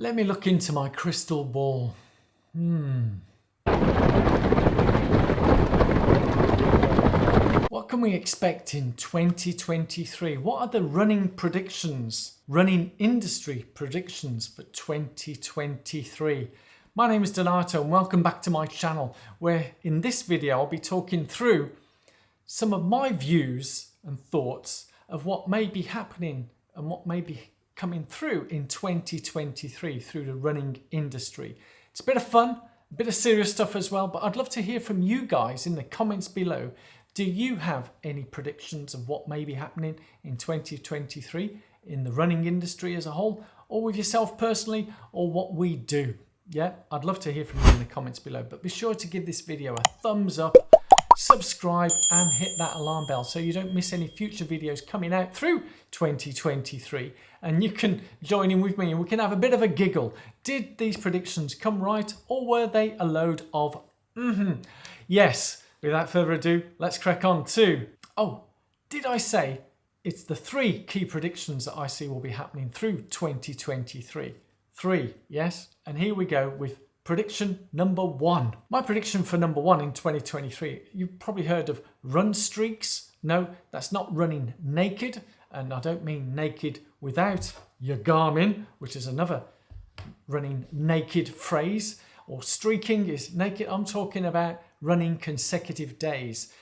Let me look into my crystal ball. What can we expect in 2023? What are the running predictions, running industry predictions for 2023? My name is Donato and welcome back to my channel, where in this video I'll be talking through some of my views and thoughts of what may be happening and what may be coming through in 2023 through the running industry. It's a bit of fun, a bit of serious stuff as well, but I'd love to hear from you guys in the comments below. Do you have any predictions of what may be happening in 2023 in the running industry as a whole, or with yourself personally, or what we do? Yeah, I'd love to hear from you in the comments below, but be sure to give this video a thumbs up, subscribe and hit that alarm bell so you don't miss any future videos coming out through 2023, and you can join in with me and we can have a bit of a giggle. Did these predictions come right, or were they a load of Yes, without further ado, let's crack on to, did I say it's the 3 key predictions that I see will be happening through 2023? 3, yes, and here we go with prediction number 1. My prediction for number 1 in 2023, you've probably heard of Runstreaks. No, that's not running naked, and I don't mean naked without your Garmin, which is another running naked phrase, or streaking is naked. I'm talking about running consecutive days.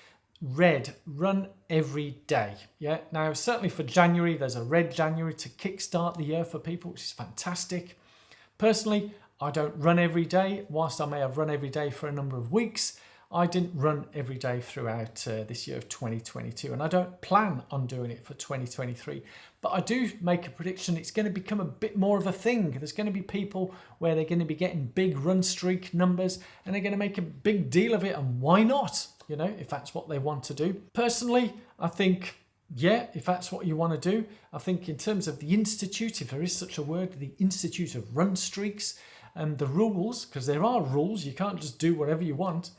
Red, run every day. Yeah, now certainly for January, there's a red January to kickstart the year for people, which is fantastic. Personally, I don't run every day. Whilst I may have run every day for a number of weeks, I didn't run every day throughout this year of 2022, and I don't plan on doing it for 2023. But I do make a prediction it's going to become a bit more of a thing. There's going to be people where they're going to be getting big run streak numbers and they're going to make a big deal of it, and why not? You know, if that's what they want to do. Personally, I think, yeah, if that's what you want to do, I think in terms of the Institute, if there is such a word, the Institute of Runstreaks, and the rules, because there are rules, you can't just do whatever you want.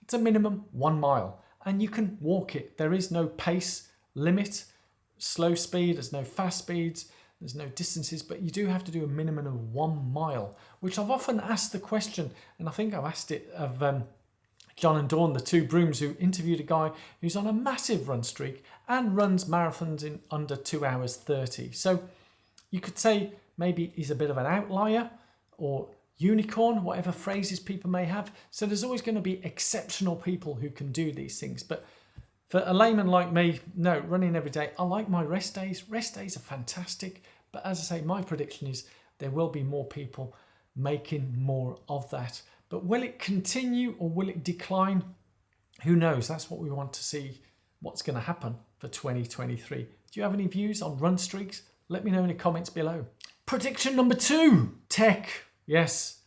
It's a minimum 1 mile and you can walk it. There is no pace limit, slow speed, there's no fast speeds, there's no distances, but you do have to do a minimum of 1 mile, which I've often asked the question, and I think I've asked it of John and Dawn, the 2 brooms, who interviewed a guy who's on a massive run streak and runs marathons in under 2 hours 30. So you could say maybe he's a bit of an outlier or unicorn, whatever phrases people may have. So there's always going to be exceptional people who can do these things. But for a layman like me, no, running every day. I like my rest days. Rest days are fantastic. But as I say, my prediction is there will be more people making more of that. But will it continue or will it decline? Who knows? That's what we want to see, what's going to happen for 2023. Do you have any views on run streaks? Let me know in the comments below. Prediction number 2, tech. Yes,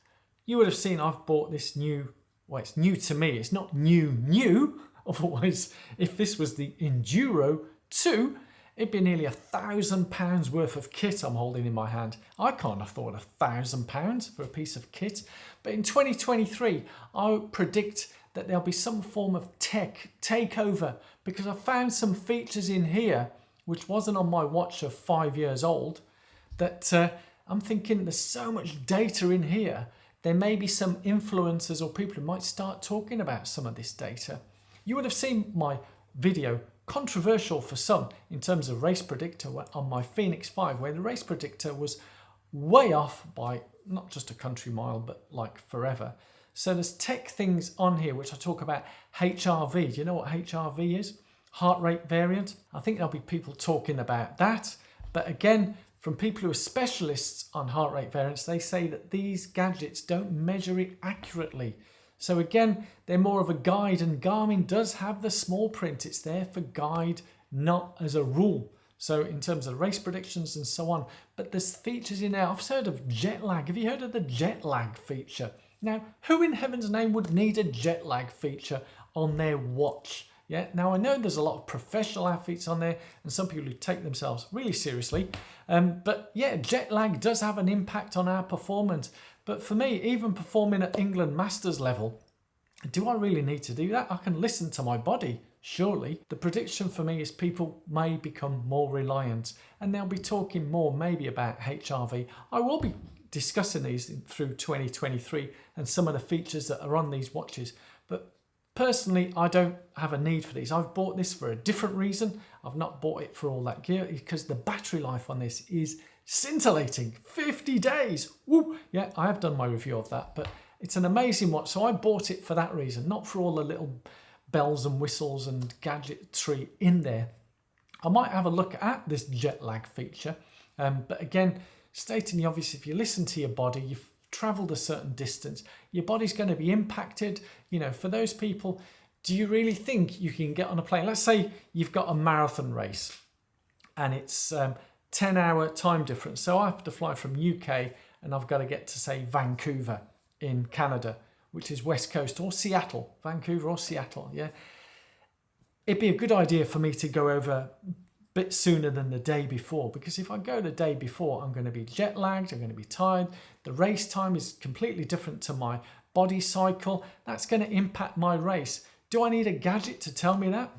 you would have seen I've bought this new, well, it's new to me. It's not new. Otherwise, if this was the Enduro 2, it'd be nearly £1,000 worth of kit I'm holding in my hand. I can't afford £1,000 for a piece of kit. But in 2023, I predict that there'll be some form of tech takeover, because I found some features in here which wasn't on my watch of 5 years old, that I'm thinking there's so much data in here, there may be some influencers or people who might start talking about some of this data. You would have seen my video, controversial for some, in terms of race predictor on my Phoenix 5, where the race predictor was way off by not just a country mile, but like forever. So there's tech things on here which I talk about. HRV, do you know what HRV is? Heart rate variant. I think there'll be people talking about that. But again, from people who are specialists on heart rate variants, they say that these gadgets don't measure it accurately. So again, they're more of a guide, and Garmin does have the small print. It's there for guide, not as a rule. So in terms of race predictions and so on, but there's features in there. I've heard of jet lag. Have you heard of the jet lag feature? Now, who in heaven's name would need a jet lag feature on their watch? Yeah, now I know there's a lot of professional athletes on there and some people who take themselves really seriously. But yeah, jet lag does have an impact on our performance. But for me, even performing at England Masters level, do I really need to do that? I can listen to my body, surely. The prediction for me is people may become more reliant, and they'll be talking more maybe about HRV. I will be discussing these through 2023 and some of the features that are on these watches. But personally, I don't have a need for these. I've bought this for a different reason. I've not bought it for all that gear because the battery life on this is scintillating. 50 days. Woo! Yeah, I have done my review of that, but it's an amazing watch. So I bought it for that reason, not for all the little bells and whistles and gadgetry in there. I might have a look at this jet lag feature, but again, stating the obvious, if you listen to your body, you've traveled a certain distance, your body's going to be impacted. You know, for those people, do you really think you can get on a plane? Let's say you've got a marathon race and it's 10-hour time difference. So I have to fly from UK and I've got to get to, say, Vancouver in Canada, which is West Coast, or Seattle, Vancouver or Seattle, yeah. It'd be a good idea for me to go over a bit sooner than the day before, because if I go the day before, I'm going to be jet lagged, I'm going to be tired. The race time is completely different to my body cycle. That's going to impact my race. Do I need a gadget to tell me that?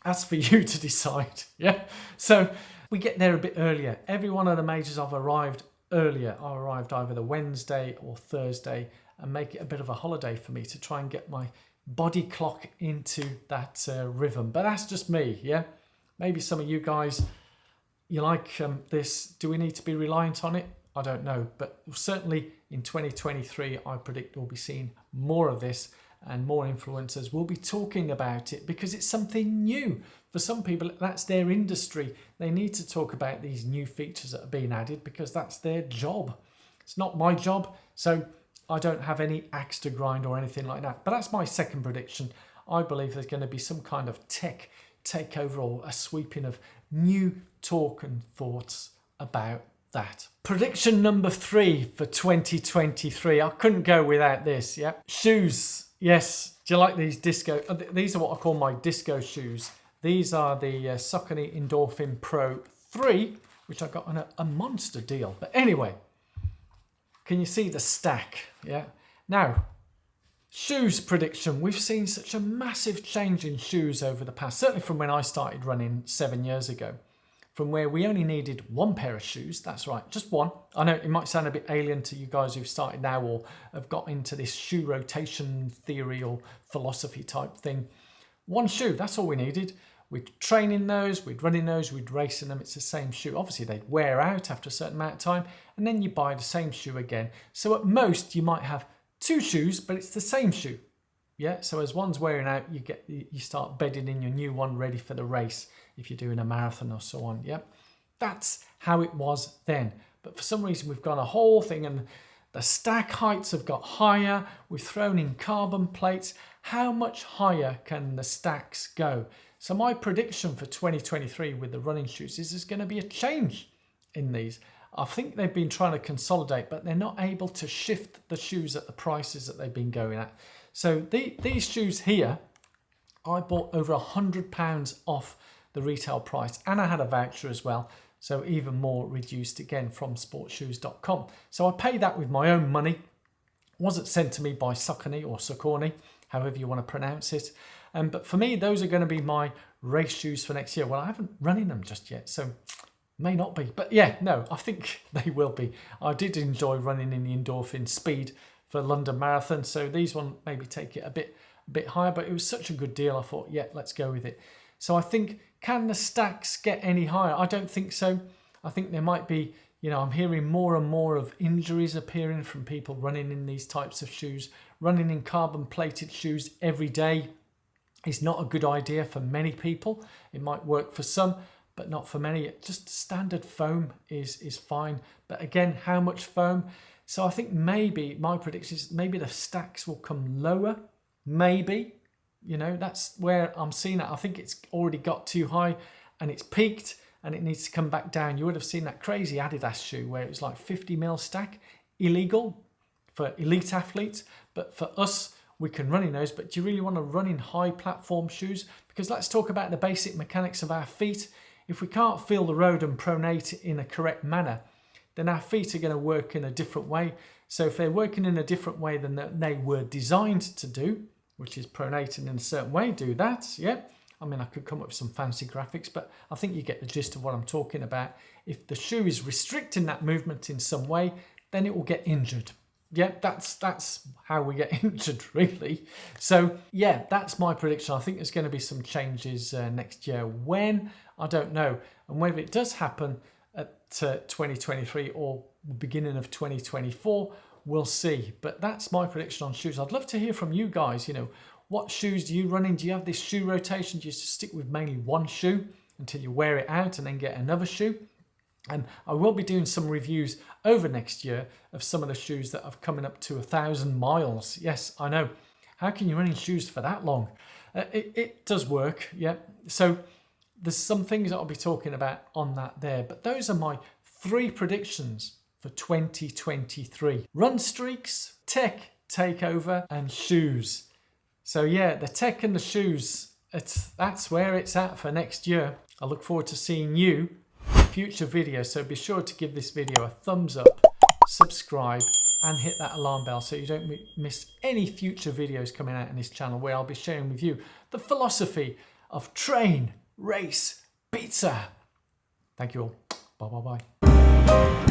That's for you to decide, yeah. So we get there a bit earlier. Every one of the majors I've arrived earlier. I arrived either the Wednesday or Thursday and make it a bit of a holiday for me to try and get my body clock into that rhythm. But that's just me, yeah. Maybe some of you guys, you like this. Do we need to be reliant on it? I don't know. But certainly in 2023, I predict we'll be seeing more of this and more influencers will be talking about it because it's something new. For some people, that's their industry. They need to talk about these new features that are being added because that's their job. It's not my job, so I don't have any axe to grind or anything like that. But that's my second prediction. I believe there's going to be some kind of tech takeover or a sweeping of new talk and thoughts about that. Prediction number 3 for 2023. I couldn't go without this, yeah. Shoes. Yes. Do you like these disco? These are what I call my disco shoes. These are the Saucony Endorphin Pro 3, which I got on a monster deal. But anyway, can you see the stack? Yeah. Now, shoes prediction. We've seen such a massive change in shoes over the past, certainly from when I started running 7 years ago, from where we only needed one pair of shoes. That's right, just one. I know it might sound a bit alien to you guys who've started now or have got into this shoe rotation theory or philosophy type thing. One shoe, that's all we needed. We'd train in those, we'd run in those, we'd race in them. It's the same shoe. Obviously, they'd wear out after a certain amount of time, and then you buy the same shoe again. So at most, you might have 2 shoes, but it's the same shoe. Yeah, so as one's wearing out, you start bedding in your new one ready for the race if you're doing a marathon or so on. Yeah, that's how it was then. But for some reason, we've got a whole thing and the stack heights have got higher. We've thrown in carbon plates. How much higher can the stacks go? So my prediction for 2023 with the running shoes is there's going to be a change in these. I think they've been trying to consolidate, but they're not able to shift the shoes at the prices that they've been going at. So these shoes here, I bought over £100 off the retail price, and I had a voucher as well. So even more reduced again from sportshoes.com. So I paid that with my own money. It wasn't sent to me by Saucony or Saucony, however you want to pronounce it. But for me, those are going to be my race shoes for next year. Well, I haven't run in them just yet, so may not be. But yeah, no, I think they will be. I did enjoy running in the Endorphin Speed for London Marathon, so these one maybe take it a bit higher, but it was such a good deal. I thought, yeah, let's go with it. So I think, can the stacks get any higher? I don't think so. I think there might be, I'm hearing more and more of injuries appearing from people running in these types of shoes. Running in carbon plated shoes every day is not a good idea for many people. It might work for some, but not for many. Just standard foam is fine. But again, how much foam? So I think maybe, my prediction is maybe the stacks will come lower. Maybe. That's where I'm seeing it. I think it's already got too high and it's peaked and it needs to come back down. You would have seen that crazy Adidas shoe where it was like 50mm stack. Illegal for elite athletes. But for us, we can run in those. But do you really want to run in high platform shoes? Because let's talk about the basic mechanics of our feet. If we can't feel the road and pronate in a correct manner, then our feet are going to work in a different way. So if they're working in a different way than they were designed to do, which is pronating in a certain way, do that, yeah. I mean, I could come up with some fancy graphics, but I think you get the gist of what I'm talking about. If the shoe is restricting that movement in some way, then it will get injured. Yeah, that's how we get injured, really. So yeah, that's my prediction. I think there's going to be some changes next year. When, I don't know. And whether it does happen at 2023 or beginning of 2024, we'll see. But that's my prediction on shoes. I'd love to hear from you guys. You know, what shoes do you run in? Do you have this shoe rotation? Do you just stick with mainly one shoe until you wear it out and then get another shoe? And I will be doing some reviews over next year of some of the shoes that have coming up to 1,000 miles. Yes, I know. How can you run in shoes for that long? It does work, yeah. So there's some things that I'll be talking about on that there. But those are my 3 predictions for 2023. Runstreaks, tech, takeover, and shoes. So yeah, the tech and the shoes, that's where it's at for next year. I look forward to seeing you in future videos. So be sure to give this video a thumbs up, subscribe, and hit that alarm bell so you don't miss any future videos coming out in this channel, where I'll be sharing with you the philosophy of train, race, pizza. Thank you all. Bye bye bye.